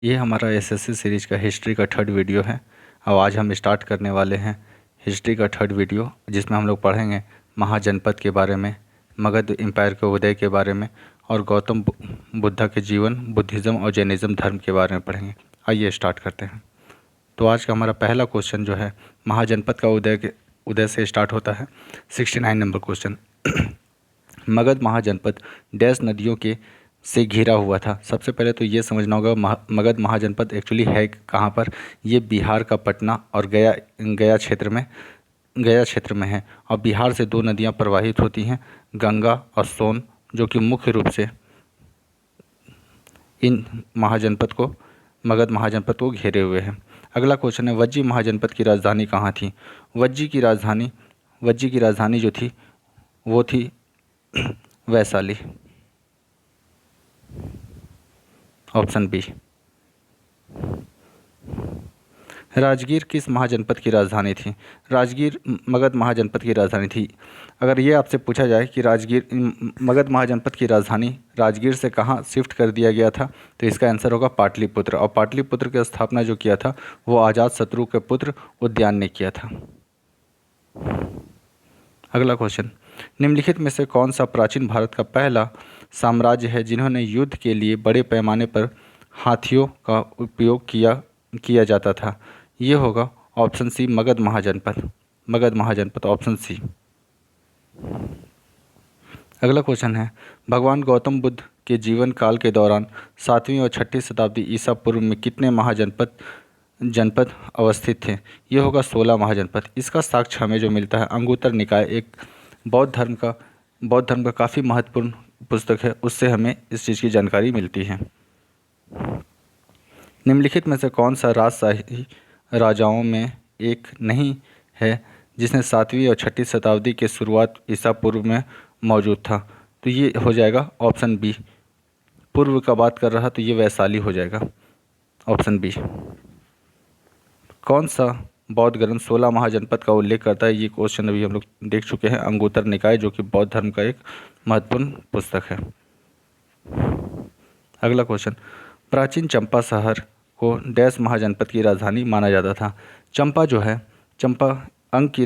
ये हमारा SSC series का हिस्ट्री का थर्ड वीडियो है। और आज हम स्टार्ट करने वाले हैं हिस्ट्री का थर्ड वीडियो, जिसमें हम लोग पढ़ेंगे महाजनपद के बारे में, मगध एम्पायर के उदय के बारे में और गौतम बुद्धा के जीवन, बुद्धिज़्म और जैनिज़्म धर्म के बारे में पढ़ेंगे। आइए स्टार्ट करते हैं। तो आज का हमारा पहला क्वेश्चन जो है महाजनपद का उदय से स्टार्ट होता है। 69 नंबर क्वेश्चन। मगध महाजनपद डैश नदियों के से घिरा हुआ था। सबसे पहले तो ये समझना होगा मगध महाजनपद एक्चुअली है कहाँ पर। ये बिहार का पटना और गया क्षेत्र में है। और बिहार से दो नदियाँ प्रवाहित होती हैं, गंगा और सोन, जो कि मुख्य रूप से इन मगध महाजनपद को घेरे हुए हैं। अगला क्वेश्चन है, वज्जी महाजनपद की राजधानी कहाँ थी। वज्जी की राजधानी जो थी वो थी वैशाली, ऑप्शन बी। राजगीर किस महाजनपद की राजधानी थी। राजगीर मगध महाजनपद की राजधानी थी। अगर ये आपसे पूछा जाए कि मगध महाजनपद की राजधानी राजगीर से कहाँ शिफ्ट कर दिया गया था, तो इसका आंसर होगा पाटलिपुत्र। और पाटलिपुत्र की स्थापना जो किया था वो अजातशत्रु के पुत्र उद्यान ने किया था। अगला क्वेश्चन, निम्नलिखित में से कौन सा प्राचीन भारत का पहला साम्राज्य है जिन्होंने युद्ध के लिए बड़े पैमाने पर हाथियों का उपयोग किया जाता था। ये होगा option C, Magadha Mahajanapada, option C. अगला क्वेश्चन है, भगवान गौतम बुद्ध के जीवन काल के दौरान 7वीं और 6वीं शताब्दी ईसा पूर्व में कितने जनपद अवस्थित थे। ये होगा 16 महाजनपद। इसका साक्ष्य हमें जो मिलता है अंगुत्तर निकाय, एक बौद्ध धर्म का काफ़ी महत्वपूर्ण पुस्तक है, उससे हमें इस चीज़ की जानकारी मिलती है। निम्नलिखित में से कौन सा राजशाही राजाओं में एक नहीं है जिसने 7वीं और 6वीं शताब्दी के शुरुआत ईसा पूर्व में मौजूद था। तो ये हो जाएगा ऑप्शन बी। पूर्व का बात कर रहा तो ये वैशाली हो जाएगा, ऑप्शन बी। कौन सा बौद्ध ग्रंथ 16 महाजनपद का उल्लेख करता है। ये क्वेश्चन अभी हम लोग देख चुके हैं। अंगुत्तर निकाय, जो कि बौद्ध धर्म का एक महत्वपूर्ण पुस्तक है। अगला क्वेश्चन, प्राचीन चंपा शहर को डैश महाजनपद की राजधानी माना जाता था। चंपा जो है, चंपा अंग की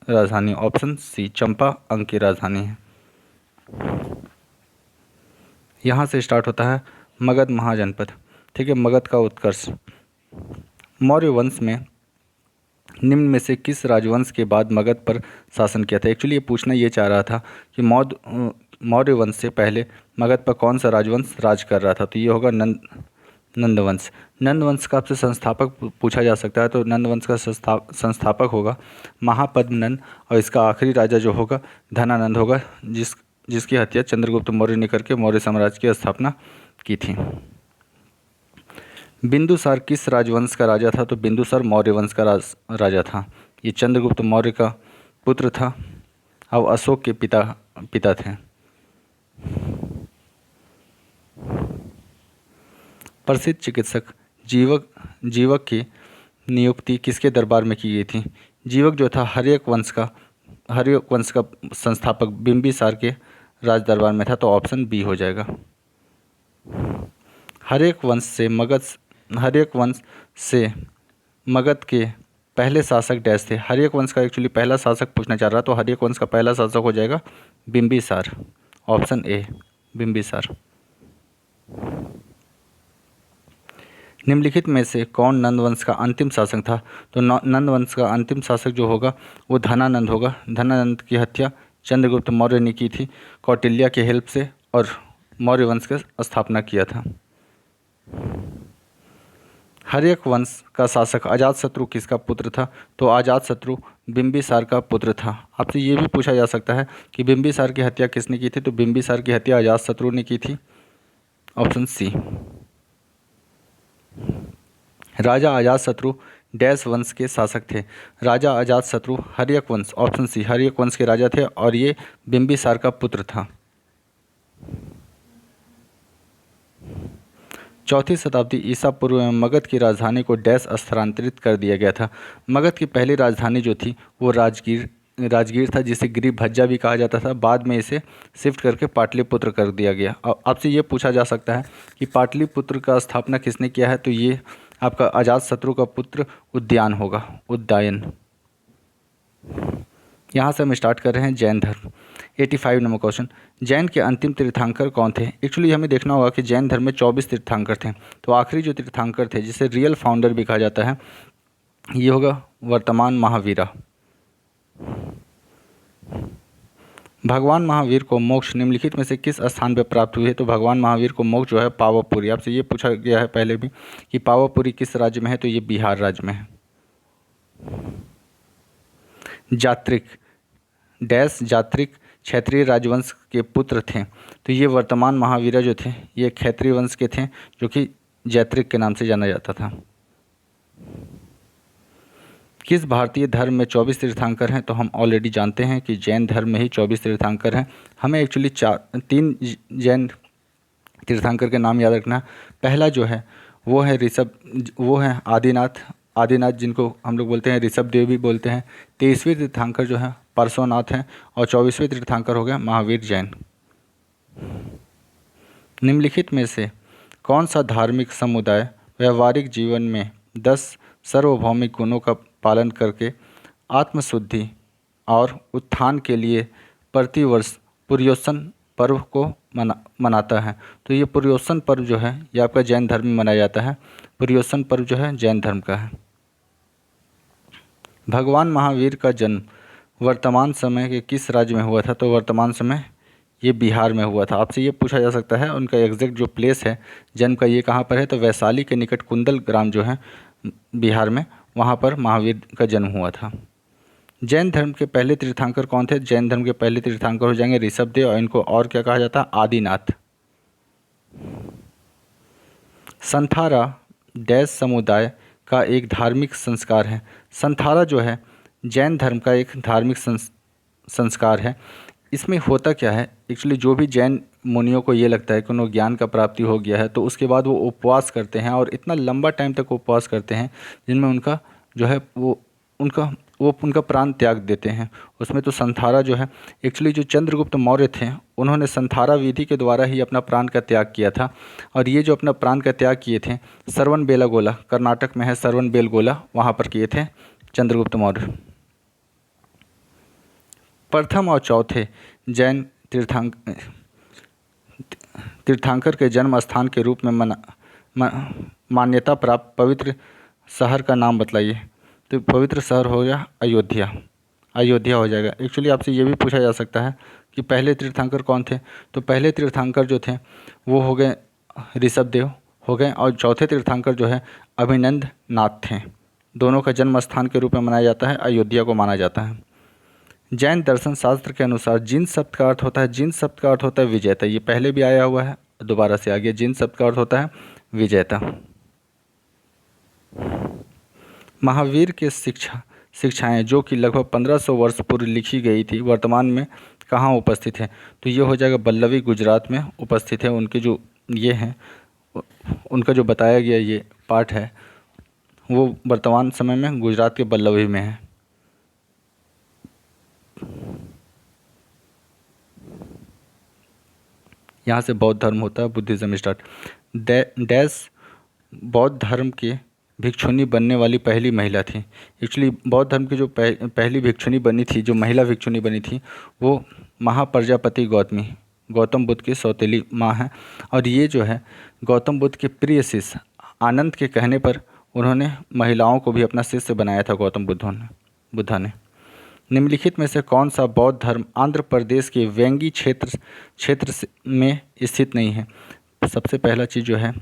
राजधानी, ऑप्शन सी, चंपा अंग की राजधानी है। यहाँ से स्टार्ट होता है मगध महाजनपद। ठीक है, मगध का उत्कर्ष। मौर्य वंश में निम्न में से किस राजवंश के बाद मगध पर शासन किया था। एक्चुअली ये पूछना ये चाह रहा था कि मौर्य वंश से पहले मगध पर कौन सा राजवंश राज कर रहा था। तो ये होगा नंदवंश। नंदवंश का आपसे संस्थापक पूछा जा सकता है, तो नंदवंश का संस्थापक होगा महापद्मनंद, और इसका आखिरी राजा जो होगा धनानंद होगा, जिसकी हत्या चंद्रगुप्त मौर्य ने करके मौर्य साम्राज्य की स्थापना की थी। बिंदुसार किस राजवंश का राजा था। तो बिंदुसार मौर्य वंश का राजा था। ये चंद्रगुप्त मौर्य का पुत्र था और अशोक के पिता थे। प्रसिद्ध चिकित्सक जीवक की नियुक्ति किसके दरबार में की गई थी। जीवक जो था हर्यक वंश का संस्थापक बिंबिसार के राज दरबार में था, तो ऑप्शन बी हो जाएगा। हर्यक वंश से मगध के पहले शासक डैश थे। हर्यक वंश का एक्चुअली पहला शासक पूछना चाह रहा, तो हर्यक वंश का पहला शासक हो जाएगा बिंबिसार, ऑप्शन ए, बिंबिसार। निम्नलिखित में से कौन नंदवंश का अंतिम शासक था। तो नंदवंश का अंतिम शासक जो होगा वो धनानंद होगा। धनानंद की हत्या चंद्रगुप्त मौर्य ने की थी कौटिल्य के हेल्प से, और मौर्य वंश का स्थापना किया था। हर्यक वंश का शासक अजातशत्रु किसका पुत्र था। तो अजातशत्रु बिंबिसार का पुत्र था। आपसे ये भी पूछा जा सकता है कि बिंबिसार की हत्या किसने की थी। तो बिंबिसार की हत्या अजातशत्रु ने की थी, ऑप्शन सी। राजा अजातशत्रु डैश वंश के शासक थे। राजा अजातशत्रु हर्यक वंश, ऑप्शन सी, हर्यक वंश के राजा थे, और ये बिंबिसार का पुत्र था। 4वीं शताब्दी ईसा पूर्व में मगध की राजधानी को डैश स्थानांतरित कर दिया गया था। मगध की पहली राजधानी जो थी वो राजगीर था, जिसे गिरि भज्जा भी कहा जाता था। बाद में इसे शिफ्ट करके पाटलिपुत्र कर दिया गया। अब आपसे ये पूछा जा सकता है कि पाटलिपुत्र का स्थापना किसने किया है, तो ये आपका अजातशत्रु का पुत्र उद्यान होगा, उदयन। यहाँ से हम स्टार्ट कर रहे हैं जैन धर्म। 85 नंबर क्वेश्चन, जैन के अंतिम तीर्थंकर कौन थे। एक्चुअली हमें देखना होगा कि जैन धर्म में 24 तीर्थंकर थे, तो आखिरी जो तीर्थंकर थे जिसे रियल फाउंडर भी कहा जाता है, ये होगा वर्तमान महावीरा। भगवान महावीर को मोक्ष निम्नलिखित में से किस स्थान पर प्राप्त हुए, तो भगवान महावीर को मोक्ष जो है पावापुरी। आपसे ये पूछा गया है पहले भी कि पावापुरी किस राज्य में है, तो ये बिहार राज्य में है। जात्रिक डैश जात्रिक क्षत्रिय राजवंश के पुत्र थे, तो ये वर्तमान महावीरा जो थे ये क्षत्रिय वंश के थे, जो कि जैत्रिक के नाम से जाना जाता था। किस भारतीय धर्म में 24 तीर्थंकर हैं, तो हम ऑलरेडी जानते हैं कि जैन धर्म में ही 24 तीर्थंकर हैं। हमें एक्चुअली 3 जैन तीर्थंकर के नाम याद रखना। पहला जो है वो है वो है आदिनाथ, जिनको हम लोग बोलते हैं ऋषभ देव भी बोलते हैं। 23वें तीर्थंकर जो है पार्श्वनाथ हैं, और 24वें तीर्थंकर हो गया महावीर जैन। निम्नलिखित में से कौन सा धार्मिक समुदाय व्यवहारिक जीवन में 10 सार्वभौमिक गुणों का पालन करके आत्मशुद्धि और उत्थान के लिए प्रतिवर्ष पुर्योत्सन पर्व को मनाता है, तो ये पुर्योत्सन पर्व जो है ये आपका जैन धर्म में मनाया जाता है। पुर्योत्सन पर्व जो है जैन धर्म का है। भगवान महावीर का जन्म वर्तमान समय के किस राज्य में हुआ था, तो वर्तमान समय ये बिहार में हुआ था। आपसे ये पूछा जा सकता है उनका एग्जैक्ट जो प्लेस है जन्म का ये कहाँ पर है, तो वैशाली के निकट कुंदल ग्राम जो है बिहार में, वहाँ पर महावीर का जन्म हुआ था। जैन धर्म के पहले तीर्थंकर कौन थे, जैन धर्म के पहले तीर्थंकर हो जाएंगे ऋषभदेव, और इनको और क्या कहा जाता है, आदिनाथ। संथारा डैश समुदाय का एक धार्मिक संस्कार है। संथारा जो है जैन धर्म का एक धार्मिक संस्कार है। इसमें होता क्या है, एक्चुअली जो भी जैन मुनियों को ये लगता है कि उन्हें ज्ञान का प्राप्ति हो गया है, तो उसके बाद वो उपवास करते हैं, और इतना लंबा टाइम तक उपवास करते हैं जिनमें उनका जो है वो उनका प्राण त्याग देते हैं। उसमें तो संथारा जो है एक्चुअली जो चंद्रगुप्त मौर्य थे उन्होंने संथारा विधि के द्वारा ही अपना प्राण का त्याग किया था। और ये जो अपना प्राण का त्याग किए थे श्रवणबेलागोला, कर्नाटक में है श्रवणबेलगोला, वहाँ पर किए थे चंद्रगुप्त मौर्य। प्रथम और चौथे जैन तीर्थंकर के जन्म स्थान के रूप में मान्यता प्राप्त पवित्र शहर का नाम बताइए, तो पवित्र शहर हो गया अयोध्या हो जाएगा। एक्चुअली आपसे ये भी पूछा जा सकता है कि पहले तीर्थंकर कौन थे, तो पहले तीर्थंकर जो थे वो हो गए ऋषभदेव हो गए, और चौथे तीर्थंकर जो है अभिनंद नाथ थे। दोनों का जन्म स्थान के रूप में मनाया जाता है, अयोध्या को माना जाता है। जैन दर्शन शास्त्र के अनुसार जिन शब्द का अर्थ होता है, जिन शब्द का अर्थ होता है विजेता। ये पहले भी आया हुआ है, दोबारा से आ गया। जिन शब्द का अर्थ होता है विजेता। महावीर के शिक्षाएं जो कि लगभग 1500 वर्ष पूर्व लिखी गई थी, वर्तमान में कहाँ उपस्थित है, तो ये हो जाएगा बल्लवी, गुजरात में उपस्थित है। उनके जो ये हैं उनका जो बताया गया ये पाठ है वो वर्तमान समय में गुजरात के बल्लवी में है। यहाँ से बौद्ध धर्म होता है, बुद्धिज़्म स्टार्ट। डैश बौद्ध धर्म के भिक्षुनी बनने वाली पहली महिला थी। एक्चुअली बौद्ध धर्म की जो पहली भिक्षुनी बनी थी, जो महिला भिक्षुनी बनी थी, वो महाप्रजापति गौतम बुद्ध की सौतेली माँ है। और ये जो है गौतम बुद्ध के प्रिय शिष्य आनंद के कहने पर उन्होंने महिलाओं को भी अपना शिष्य बनाया था गौतम बुद्धा ने। निम्नलिखित में से कौन सा बौद्ध धर्म आंध्र प्रदेश के वेंगी क्षेत्र में स्थित नहीं है। सबसे पहला चीज़ जो है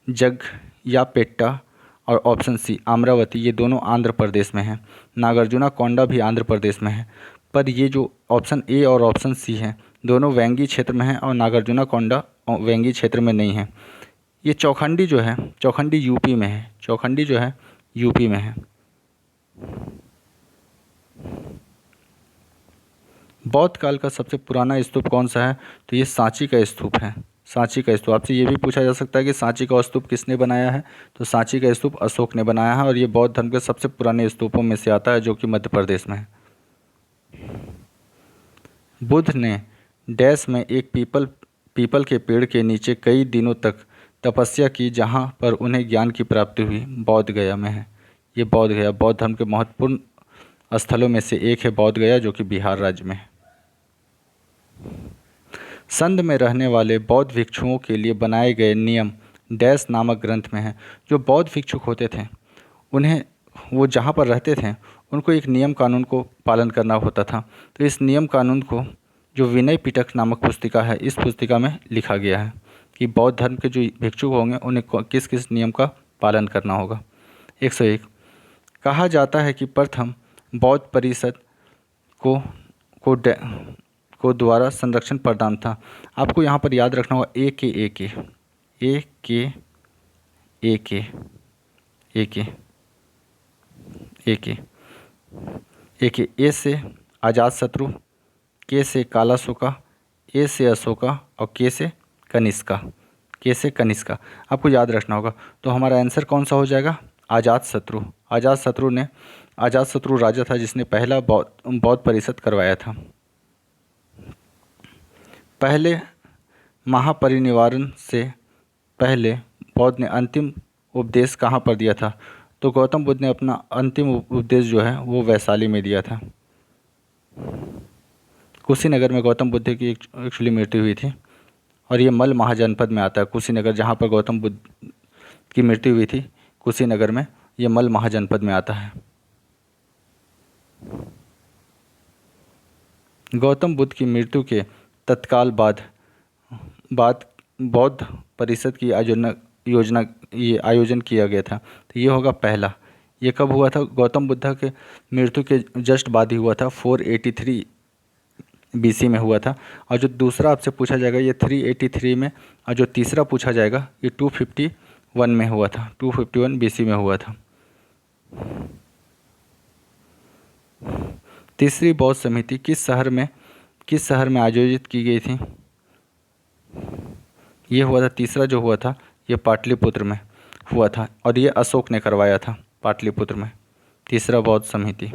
जगयापेट्टा और ऑप्शन सी अमरावती, ये दोनों आंध्र प्रदेश में हैं। नागार्जुना कोंडा भी आंध्र प्रदेश में है, पर ये जो ऑप्शन ए और ऑप्शन सी है दोनों वेंगी क्षेत्र में हैं, और नागार्जुना कोंडा वेंगी क्षेत्र में नहीं है। ये चौखंडी जो है, चौखंडी यूपी में है, चौखंडी जो है यूपी में है। बौद्ध काल का सबसे पुराना स्तूप कौन सा है, तो ये सांची का स्तूप है। सांची का स्तूप, आपसे ये भी पूछा जा सकता है कि सांची का स्तूप किसने बनाया है, तो सांची का स्तूप अशोक ने बनाया है, और ये बौद्ध धर्म के सबसे पुराने स्तूपों में से आता है, जो कि मध्य प्रदेश में है। बुद्ध ने डैश में एक पीपल के पेड़ के नीचे कई दिनों तक तपस्या की, जहाँ पर उन्हें ज्ञान की प्राप्ति हुई। बोध गया में है। ये बोध गया बौद्ध धर्म के महत्वपूर्ण स्थलों में से एक है। बोध गया जो कि बिहार राज्य में है। संध में रहने वाले बौद्ध भिक्षुओं के लिए बनाए गए नियम डैश नामक ग्रंथ में है। जो बौद्ध भिक्षुक होते थे, उन्हें वो जहाँ पर रहते थे उनको एक नियम कानून को पालन करना होता था। तो इस नियम कानून को जो विनय पिटक नामक पुस्तिका है, इस पुस्तिका में लिखा गया है कि बौद्ध धर्म के जो भिक्षुक होंगे उन्हें किस किस नियम का पालन करना होगा। 101 कहा जाता है कि प्रथम बौद्ध परिषद को को द्वारा संरक्षण प्रदान था। आपको यहाँ पर याद रखना होगा ए के ए के ए के ए के ए के ए के ए के ए से अजातशत्रु, के से कालाशोका, ए से अशोका और के से कनिष्का। के से कनिष्का आपको याद रखना होगा। तो हमारा आंसर कौन सा हो जाएगा? अजातशत्रु। अजातशत्रु राजा था जिसने पहला बौद्ध परिषद करवाया था। पहले महापरिनिर्वाण से पहले बौद्ध ने अंतिम उपदेश कहाँ पर दिया था? तो गौतम बुद्ध ने अपना अंतिम उपदेश जो है वो वैशाली में दिया था। कुशीनगर में गौतम बुद्ध की एक्चुअली मृत्यु हुई थी और ये मल महाजनपद में आता है। कुशीनगर जहाँ पर गौतम बुद्ध की मृत्यु हुई थी, कुशीनगर में, ये मल महाजनपद में आता है। गौतम बुद्ध की मृत्यु के तत्काल बाद बौद्ध परिषद की आयोजन किया गया था। तो ये होगा पहला। ये कब हुआ था? गौतम बुद्ध के मृत्यु के जस्ट बाद ही हुआ था, 483 BC में हुआ था। और जो दूसरा आपसे पूछा जाएगा ये 383 में, और जो तीसरा पूछा जाएगा ये 251 में हुआ था, 251 BC में हुआ था। तीसरी बौद्ध समिति किस शहर में आयोजित की गई थी? ये हुआ था, तीसरा जो हुआ था ये पाटलिपुत्र में हुआ था और ये अशोक ने करवाया था पाटलिपुत्र में, तीसरा बौद्ध समिति।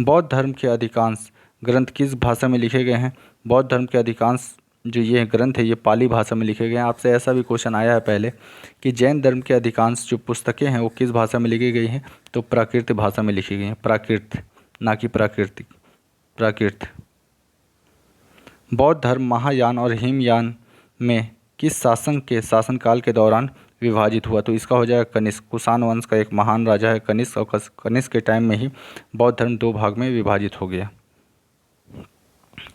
बौद्ध धर्म के अधिकांश ग्रंथ किस भाषा में लिखे गए हैं? बौद्ध धर्म के अधिकांश जो ये ग्रंथ है ये पाली भाषा में लिखे गए हैं। आपसे ऐसा भी क्वेश्चन आया है पहले कि जैन धर्म के अधिकांश जो पुस्तकें हैं वो किस भाषा में लिखी गई हैं? तो प्राकृत भाषा में लिखी गई हैं। प्राकृत, ना कि प्राकृतिक, प्राकृत। बौद्ध धर्म महायान और हिमयान में किस शासनकाल के दौरान विभाजित हुआ? तो इसका हो जाएगा कनिष्क। कुषाण वंश का एक महान राजा है कनिष्क, और कनिष्क के टाइम में ही बौद्ध धर्म 2 भाग में विभाजित हो गया।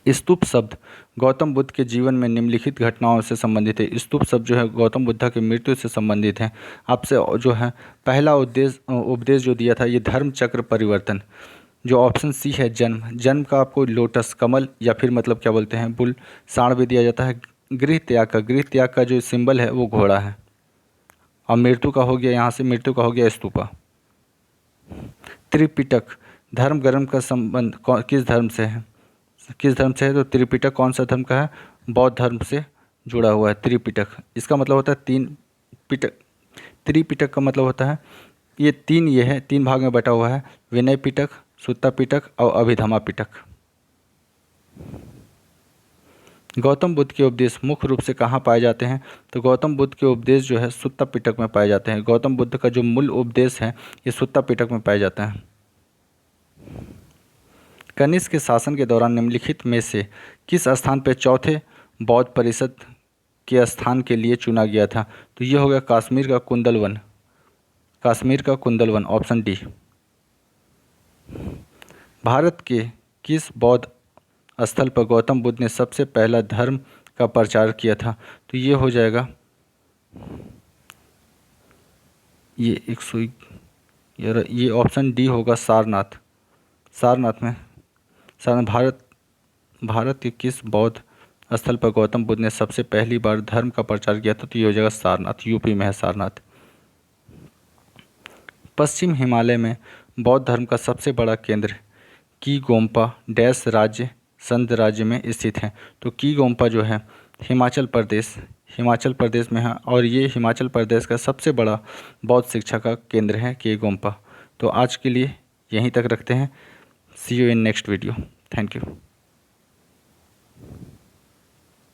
स्तूप शब्द गौतम बुद्ध के जीवन में निम्नलिखित घटनाओं से संबंधित है। स्तूप शब्द जो है गौतम बुद्ध की मृत्यु से संबंधित है। आपसे जो है पहला उपदेश जो दिया था ये धर्म चक्र परिवर्तन, जो ऑप्शन सी है जन्म का आपको लोटस कमल या फिर मतलब क्या बोलते हैं बुल साण भी दिया जाता है। गृह त्याग का जो सिंबल है वो घोड़ा है। और मृत्यु का हो गया, यहाँ से मृत्यु का हो गया स्तूपा। त्रिपिटक धर्म गर्म का संबंध किस धर्म से है? तो त्रिपिटक कौन सा धर्म का है? बौद्ध धर्म से जुड़ा हुआ है त्रिपिटक। इसका मतलब होता है 3 पिटक। त्रिपिटक का मतलब होता है ये 3 भाग में बटा हुआ है, विनय पिटक, सुत्ता पिटक और अभिधम्मा पिटक। गौतम बुद्ध के उपदेश मुख्य रूप से कहाँ पाए जाते हैं? तो गौतम बुद्ध के उपदेश जो है सुत्ता पिटक में पाए जाते हैं। गौतम बुद्ध का जो मूल उपदेश है ये सुत्ता पिटक में पाए जाते हैं। कनिष्क के शासन के दौरान निम्नलिखित में से किस स्थान पर चौथे बौद्ध परिषद के स्थान के लिए चुना गया था? तो ये हो गया कश्मीर का कुंदलवन, ऑप्शन डी। भारत के किस बौद्ध स्थल पर गौतम बुद्ध ने सबसे पहला धर्म का प्रचार किया था? तो ये हो जाएगा ये ऑप्शन डी होगा सारनाथ में। भारत के किस बौद्ध स्थल पर गौतम बुद्ध ने सबसे पहली बार धर्म का प्रचार किया था? तो ये हो जाएगा सारनाथ, यूपी में है सारनाथ। पश्चिम हिमालय में बौद्ध धर्म का सबसे बड़ा केंद्र की गोम्पा डैश राज्य संध राज्य में स्थित है। तो की गोम्पा जो है हिमाचल प्रदेश में है और ये हिमाचल प्रदेश का सबसे बड़ा बौद्ध शिक्षा का केंद्र है की गोम्पा। तो आज के लिए यहीं तक रखते हैं। See you in next video. Thank you.